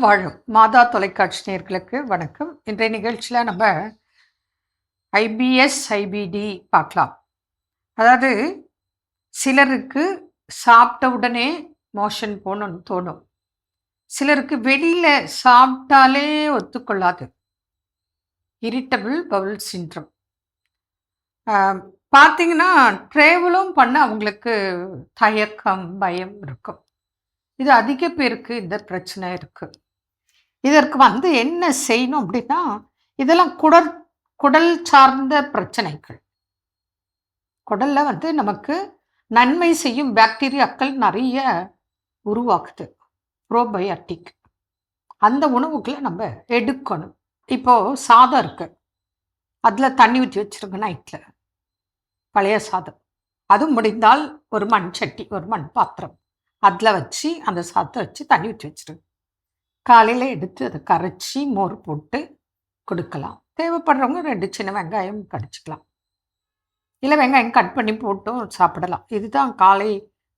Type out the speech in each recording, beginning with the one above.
வாழும் மாதா தொலைக்காட்சி நேயர்களுக்கு வணக்கம். இன்றைய நிகழ்ச்சியில் நம்ம ஐபிஎஸ் ஐபிடி பார்க்கலாம். அதாவது சிலருக்கு சாப்பிட்ட உடனே மோஷன் போகணும்னு தோணும், சிலருக்கு வெளியில் சாப்பிட்டாலே ஒத்துக்கொள்ளாது, இரிட்டபிள் பவுல் சின்ட்ரம். பார்த்தீங்கன்னா ட்ராவலும் பண்ண அவங்களுக்கு தயக்கம் பயம் இருக்கும். இது அதிக பேருக்கு இந்த பிரச்சனை இருக்குது. இதற்கு என்ன செய்யணும் அப்படின்னா, இதெல்லாம் குடல் சார்ந்த பிரச்சனைகள். குடல்ல நமக்கு நன்மை செய்யும் பாக்டீரியாக்கள் நிறைய உருவாக்குது, ப்ரோபயோட்டிக். அந்த உணவுகளை நம்ம எடுக்கணும். இப்போது சாதம் இருக்கு, அதில் தண்ணி ஊற்றி வச்சுருங்க நைட்டில், பழைய சாதம். அதுவும் முடிந்தால் ஒரு மண் சட்டி, ஒரு மண் பாத்திரம், அதில் வச்சு அந்த சாதத்தை வச்சு தண்ணி ஊற்றி வச்சுருங்க. காலையில் எடுத்து அதை கரைச்சி மோர் போட்டு கொடுக்கலாம். தேவைப்படுறவங்க 2 சின்ன வெங்காயம் கடிச்சிக்கலாம், இல்லை வெங்காயம் கட் பண்ணி போட்டும் சாப்பிடலாம். இதுதான் காலை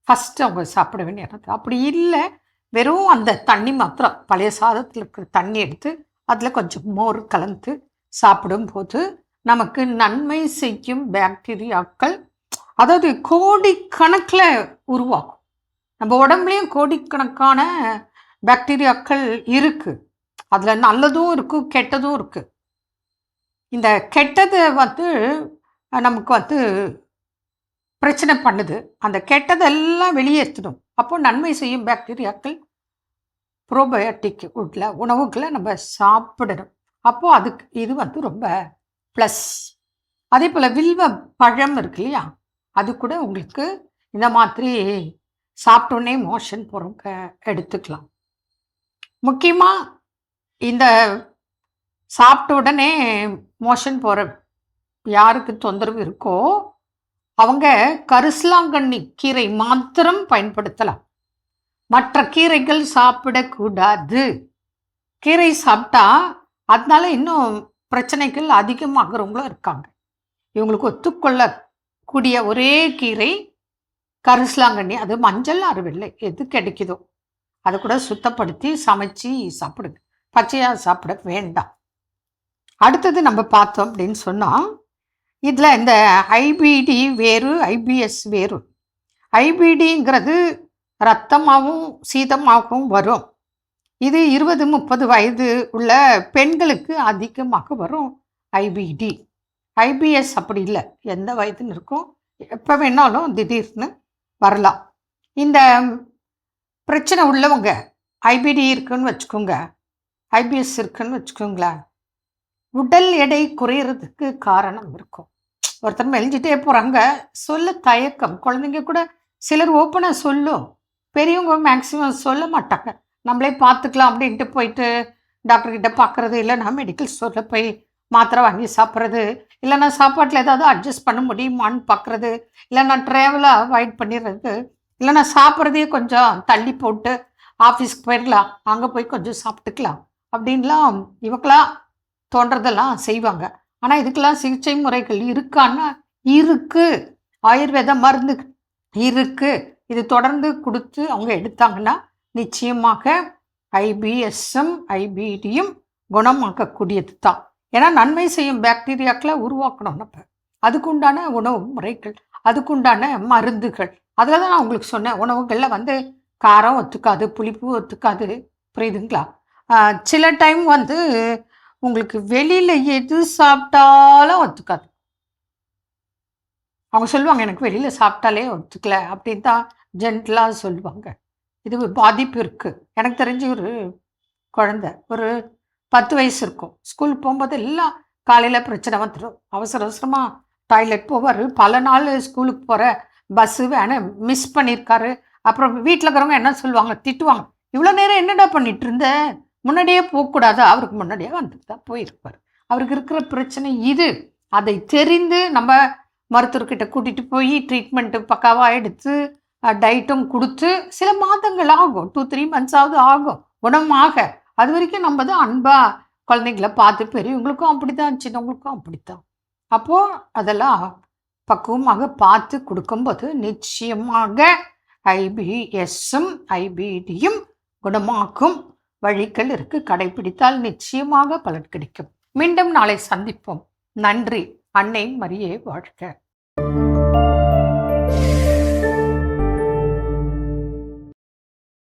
ஃபஸ்ட்டு அவங்க சாப்பிட வேண்டிய நேரம். அப்படி இல்லை, வெறும் அந்த தண்ணி மாத்திரம், பழைய சாதத்தில் இருக்கிற தண்ணி எடுத்து அதில் கொஞ்சம் மோர் கலந்து சாப்பிடும்போது நமக்கு நன்மை செய்யும் பாக்டீரியாக்கள், அதாவது கோடிக்கணக்கில் உருவாகும். நம்ம உடம்புலையும் கோடிக்கணக்கான பாக்டீரியாக்கள் இருக்குது. அதில் நல்லதும் இருக்குது, கெட்டதும் இருக்குது. இந்த கெட்டதை நமக்கு பிரச்சனை பண்ணுது. அந்த கெட்டதெல்லாம் வெளியேற்றணும். அப்போது நன்மை செய்யும் பாக்டீரியாக்கள் ப்ரோபயோட்டிக் உள்ள உணவுகளை நம்ம சாப்பிடணும். அப்போது அதுக்கு இது ரொம்ப ப்ளஸ். அதே போல் வில்வ பழம் இருக்கு இல்லையா, அது கூட உங்களுக்கு இந்த மாதிரி சாப்பிட்டோன்னே மோஷன் போகிறவங்க எடுத்துக்கலாம். முக்கியமாக இந்த சாப்பிட்ட உடனே மோஷன் போகிற யாருக்கு தொந்தரவு இருக்கோ அவங்க கரிசலாங்கண்ணி கீரை மாத்திரம் பயன்படுத்தலாம். மற்ற கீரைகள் சாப்பிடக்கூடாது. கீரை சாப்பிட்டா அதனால இன்னும் பிரச்சனைகள் அதிகமாகிறவங்களும் இருக்காங்க. இவங்களுக்கு ஒத்துக்கொள்ளக்கூடிய ஒரே கீரை கரிசலாங்கண்ணி. அது மஞ்சள் அறுவெல்லை எது கிடைக்குதோ அதை கூட சுத்தப்படுத்தி சமைச்சு சாப்பிடுங்க, பச்சையாக சாப்பிட வேண்டாம். அடுத்தது நம்ம பார்த்தோம் அப்படின்னு சொன்னால், இதில் இந்த ஐபிடி வேறு ஐபிஎஸ் வேறு. ஐபிடிங்கிறது ரத்தமாகவும் சீதமாகவும் வரும். இது 20-30 வயது உள்ள பெண்களுக்கு அதிகமாக வரும் ஐபிடி. ஐபிஎஸ் அப்படி இல்லை, எந்த வயதுன்னு இருக்கும், எப்போ வேணாலும் திடீர்னு வரலாம். இந்த பிரச்சனை உள்ளவங்க ஐபிடி இருக்குன்னு வச்சுக்கோங்க, ஐபிஎஸ் இருக்குன்னு வச்சுக்கோங்களேன், உடல் எடை குறையிறதுக்கு காரணம் இருக்கும். ஒருத்தர் மெலிஞ்சிட்டே போகிறாங்க, சொல்ல தயக்கம். குழந்தைங்க கூட சிலர் ஓப்பனாக சொல்லும், பெரியவங்க மேக்சிமம் சொல்ல மாட்டாங்க. நம்மளே பார்த்துக்கலாம் அப்படின்ட்டு போயிட்டு டாக்டர்கிட்ட பார்க்குறது, இல்லைன்னா மெடிக்கல் ஸ்டோரில் போய் மாத்திரை வாங்கி சாப்பிட்றது, இல்லைன்னா சாப்பாட்டில் ஏதாவது அட்ஜஸ்ட் பண்ண முடியுமான்னு பார்க்குறது, இல்லைன்னா ட்ராவலை அவாய்ட் பண்ணிடுறது, இல்லைன்னா சாப்பிட்றதையே கொஞ்சம் தள்ளி போட்டு ஆஃபீஸ்க்கு போயிடலாம், அங்கே போய் கொஞ்சம் சாப்பிட்டுக்கலாம் அப்படின்லாம் இவங்களாம் தோன்றதெல்லாம் செய்வாங்க. ஆனால் இதுக்கெல்லாம் சிகிச்சை முறைகள் இருக்கான்னா இருக்குது. ஆயுர்வேத மருந்து இருக்குது. இது தொடர்ந்து கொடுத்து அவங்க எடுத்தாங்கன்னா நிச்சயமாக ஐபிஎஸ்ஸும் ஐபிடியும் குணமாக்கக்கூடியது தான். ஏன்னா நன்மை செய்யும் பாக்டீரியாக்களை உருவாக்கணும் நம்ம. அதுக்குண்டான உணவு முறைகள், அதுக்குண்டான மருந்துகள், அதில் தான் நான் உங்களுக்கு சொன்னேன். உணவுகளில் காரம் ஒத்துக்காது, புளிப்பு ஒத்துக்காது, புரியுதுங்களா? சில டைம் உங்களுக்கு வெளியில் எது சாப்பிட்டாலும் ஒத்துக்காது. அவங்க சொல்லுவாங்க, எனக்கு வெளியில் சாப்பிட்டாலே ஒத்துக்கலை அப்படின்னு தான் ஜென்டலாக சொல்லுவாங்க. இது பாதிப்பு இருக்குது. எனக்கு தெரிஞ்ச ஒரு குழந்தை, ஒரு 10 வயசு இருக்கும், ஸ்கூலுக்கு போகும்போது எல்லாம் காலையில் பிரச்சனை வந்துடும். அவசர அவசரமாக டாய்லெட் போவார். பல நாள் ஸ்கூலுக்கு போகிற பஸ்ஸு வேனை மிஸ் பண்ணியிருக்காரு. அப்புறம் வீட்டில் இருக்கிறவங்க என்ன சொல்லுவாங்க, திட்டுவாங்க, இவ்வளோ நேரம் என்னடா பண்ணிட்டு இருந்த, முன்னாடியே போகக்கூடாது. அவருக்கு முன்னாடியே வந்துட்டு தான் போயிருப்பார். அவருக்கு இருக்கிற பிரச்சனை இது. அதை தெரிந்து நம்ம மருத்துவர்கிட்ட கூட்டிகிட்டு போய் ட்ரீட்மெண்ட்டு பக்காவாக எடுத்து டயட்டும் கொடுத்து சில மாதங்கள் ஆகும், 2-3 மந்த்ஸாவது ஆகும் குணமாக. அது வரைக்கும் நம்ம தான் அன்பாக குழந்தைங்கள பார்த்து, பெரியவங்களுக்கும் அப்படி தான், சின்னவங்களுக்கும் அப்படித்தான். அப்போது அதெல்லாம் பக்குவமாக பார்த்து கொடுக்கும்போது நிச்சயமாக ஐபிஎஸ்ஸும் ஐபிடியும் குணமாக்கும் வழிகள் இருக்கு. கடைபிடித்தால் நிச்சயமாக பலன் கிடைக்கும். மீண்டும் நாளை சந்திப்போம். நன்றி. அன்னை மரியே வாழ்க.